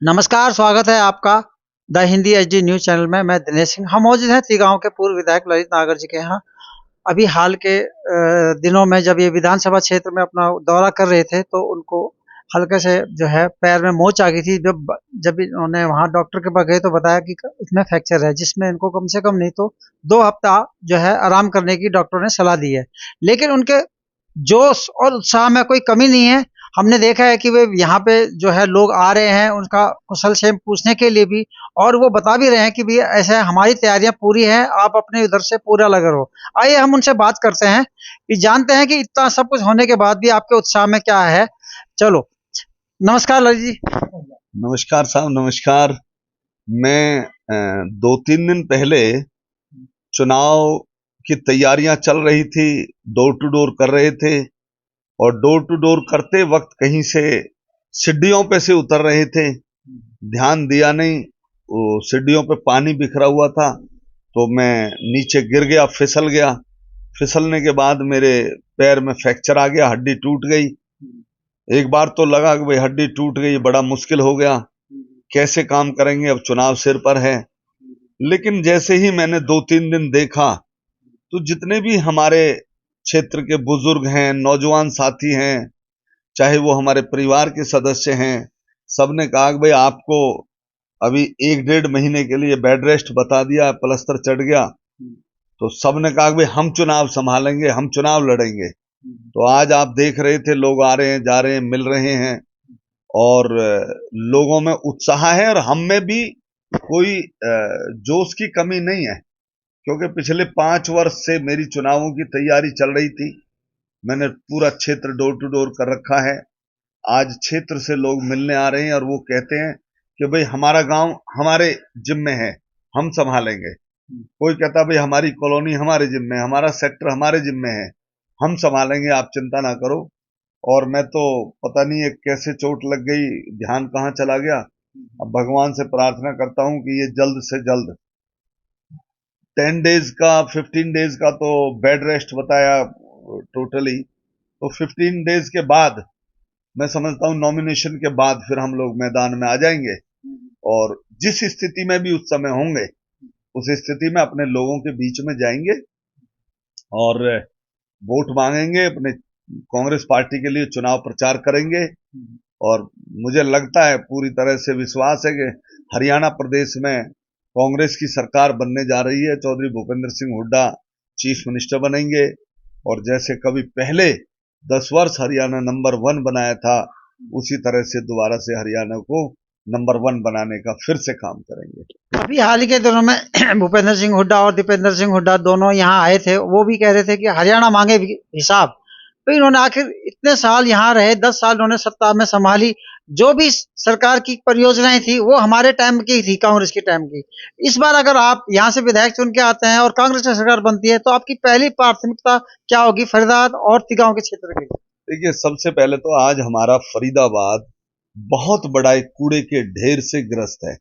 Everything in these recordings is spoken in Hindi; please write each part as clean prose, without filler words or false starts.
नमस्कार, स्वागत है आपका the Hindi HD news channel में। मैं दिनेश सिंह। हम मौजूद हैं तिगांव के पूर्व विधायक ललित नागर जी के यहाँ। अभी हाल के दिनों में जब ये विधानसभा क्षेत्र में अपना दौरा कर रहे थे तो उनको हल्के से जो है पैर में मोच आ गई थी। जब इन्होंने वहाँ डॉक्टर के पास गए तो बताया कि इसमें फ्रैक्चर है, जिसमें इनको कम से कम नहीं तो 2 हफ्ता जो है आराम करने की डॉक्टरों ने सलाह दी है। लेकिन उनके जोश और उत्साह में कोई कमी नहीं है। हमने देखा है कि वे यहाँ पे जो है लोग आ रहे हैं उनका कुशल-क्षेम पूछने के लिए भी, और वो बता भी रहे हैं कि भैया ऐसा है, हमारी तैयारियां पूरी हैं, आप अपने उधर से पूरा लगे रहो। आइए हम उनसे बात करते हैं कि जानते हैं कि इतना सब कुछ होने के बाद भी आपके उत्साह में क्या है। चलो, नमस्कार ललित जी। नमस्कार साहब, नमस्कार। मैं 2-3 दिन पहले चुनाव की तैयारियां चल रही थी, डोर टू डोर कर रहे थे और डोर टू डोर करते वक्त कहीं से सीढ़ियों पे से उतर रहे थे। ध्यान दिया नहीं, वो सीढ़ियों पे पानी बिखरा हुआ था तो मैं नीचे गिर गया, फिसल गया। फिसलने के बाद मेरे पैर में फ्रैक्चर आ गया, हड्डी टूट गई। एक बार तो लगा कि भाई हड्डी टूट गई, बड़ा मुश्किल हो गया, कैसे काम करेंगे, अब चुनाव सिर पर है। लेकिन जैसे ही मैंने 2-3 दिन देखा तो जितने भी हमारे क्षेत्र के बुजुर्ग हैं, नौजवान साथी हैं, चाहे वो हमारे परिवार के सदस्य हैं, सबने कहा कि भाई आपको अभी 1-1.5 महीने के लिए बेड रेस्ट बता दिया, प्लस्तर चढ़ गया। तो सबने कहा कि भाई हम चुनाव संभालेंगे, हम चुनाव लड़ेंगे। तो आज आप देख रहे थे लोग आ रहे हैं, जा रहे हैं, मिल रहे हैं और लोगों में उत्साह है और हम में भी कोई जोश की कमी नहीं है, क्योंकि पिछले 5 वर्ष से मेरी चुनावों की तैयारी चल रही थी। मैंने पूरा क्षेत्र डोर टू डोर कर रखा है। आज क्षेत्र से लोग मिलने आ रहे हैं और वो कहते हैं कि भाई हमारा गांव हमारे जिम्मे है, हम संभालेंगे। कोई कहता भाई हमारी कॉलोनी हमारे जिम्मे है, हमारा सेक्टर हमारे जिम्मे है, हम संभालेंगे, आप चिंता ना करो। और मैं तो पता नहीं है कैसे चोट लग गई, ध्यान कहाँ चला गया। अब भगवान से प्रार्थना करता हूं कि ये जल्द से जल्द 10 डेज का 15 डेज का तो बेड रेस्ट बताया टोटली, तो 15 डेज के बाद मैं समझता हूँ नॉमिनेशन के बाद फिर हम लोग मैदान में आ जाएंगे और जिस स्थिति में भी उस समय होंगे उस स्थिति में अपने लोगों के बीच में जाएंगे और वोट मांगेंगे, अपने कांग्रेस पार्टी के लिए चुनाव प्रचार करेंगे। और मुझे लगता है, पूरी तरह से विश्वास है कि हरियाणा प्रदेश में कांग्रेस की सरकार बनने जा रही है। चौधरी भूपेंद्र सिंह हुड्डा चीफ मिनिस्टर बनेंगे और जैसे कभी पहले 10 वर्ष हरियाणा नंबर 1 बनाया था, उसी तरह से दोबारा से हरियाणा को नंबर 1 बनाने का फिर से काम करेंगे। अभी हाल ही के दिनों में भूपेंद्र सिंह हुड्डा और दीपेंद्र सिंह हुड्डा दोनों यहाँ आए थे। वो भी कह रहे थे कि हरियाणा मांगे हिसाब। तो इन्होंने आखिर इतने साल यहाँ रहे, 10 साल इन्होंने सत्ता में संभाली। जो भी सरकार की परियोजनाएं थी वो हमारे टाइम की थी, कांग्रेस के टाइम की। इस बार अगर आप यहाँ से विधायक चुन के आते हैं और कांग्रेस की सरकार बनती है तो आपकी पहली प्राथमिकता क्या होगी फरीदाबाद और तिगांव के क्षेत्र के लिए? देखिए, सबसे पहले तो आज हमारा फरीदाबाद बहुत बड़ा एक कूड़े के ढेर से ग्रस्त है।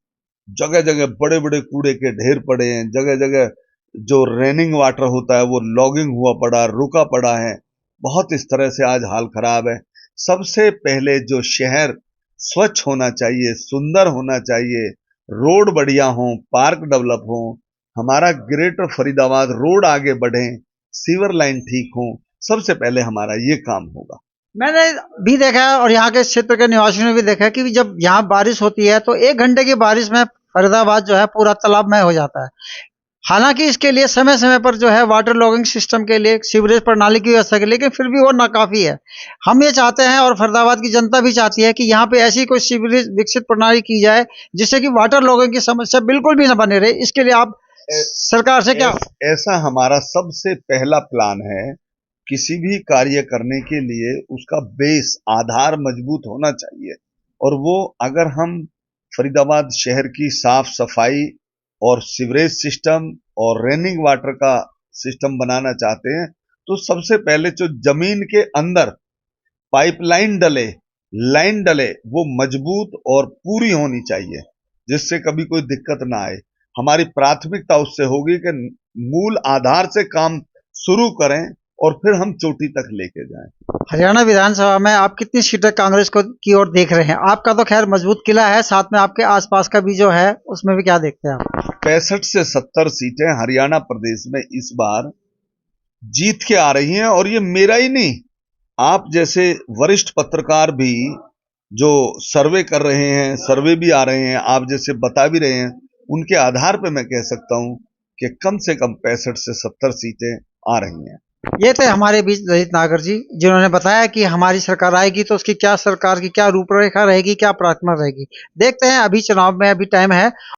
जगह जगह बड़े बड़े कूड़े के ढेर पड़े हैं, जगह जगह जो रेनिंग वाटर होता है वो लॉगिंग हुआ पड़ा, रुका पड़ा है। बहुत इस तरह से आज हाल खराब है। सबसे पहले जो शहर स्वच्छ होना चाहिए, सुंदर होना चाहिए, रोड बढ़िया हो, पार्क डेवलप हो, हमारा ग्रेटर फरीदाबाद रोड आगे बढ़े, सीवर लाइन ठीक हो, सबसे पहले हमारा ये काम होगा। मैंने भी देखा है और यहाँ के क्षेत्र के निवासियों ने भी देखा है कि जब यहाँ बारिश होती है तो 1 घंटे की बारिश में फरीदाबाद जो है पूरा तालाबमय हो जाता है। हालांकि इसके लिए समय समय पर जो है वाटर लॉगिंग सिस्टम के लिए सीवरेज प्रणाली की व्यवस्था की, लेकिन फिर भी वो नाकाफी है। हम ये चाहते हैं और फरीदाबाद की जनता भी चाहती है कि यहाँ पे ऐसी कोई सीवरेज विकसित प्रणाली की जाए जिससे कि वाटर लॉगिंग की समस्या बिल्कुल भी न बने रहे। इसके लिए आप सरकार से क्या? ऐसा हमारा सबसे पहला प्लान है। किसी भी कार्य करने के लिए उसका बेस, आधार मजबूत होना चाहिए और वो अगर हम फरीदाबाद शहर की साफ सफाई और सीवरेज सिस्टम और रेनिंग वाटर का सिस्टम बनाना चाहते हैं तो सबसे पहले जो जमीन के अंदर पाइपलाइन डले, लाइन डले, वो मजबूत और पूरी होनी चाहिए जिससे कभी कोई दिक्कत ना आए। हमारी प्राथमिकता उससे होगी कि मूल आधार से काम शुरू करें और फिर हम चोटी तक लेके जाएं। हरियाणा विधानसभा में आप कितनी सीटें कांग्रेस को की ओर देख रहे हैं? आपका तो खैर मजबूत किला है, साथ में आपके आसपास का भी जो है उसमें भी क्या देखते हैं आप? 65 से 70 सीटें हरियाणा प्रदेश में इस बार जीत के आ रही हैं। और ये मेरा ही नहीं, आप जैसे वरिष्ठ पत्रकार भी जो सर्वे कर रहे हैं, सर्वे भी आ रहे हैं, आप जैसे बता भी रहे हैं, उनके आधार पे मैं कह सकता हूं कि कम से कम 65 से 70 सीटें आ रही हैं। ये थे हमारे बीच ललित नागर जी, जिन्होंने बताया कि हमारी सरकार आएगी तो उसकी क्या, सरकार की क्या रूपरेखा रहेगी, क्या प्रार्थना रहेगी। देखते हैं, अभी चुनाव में अभी टाइम है।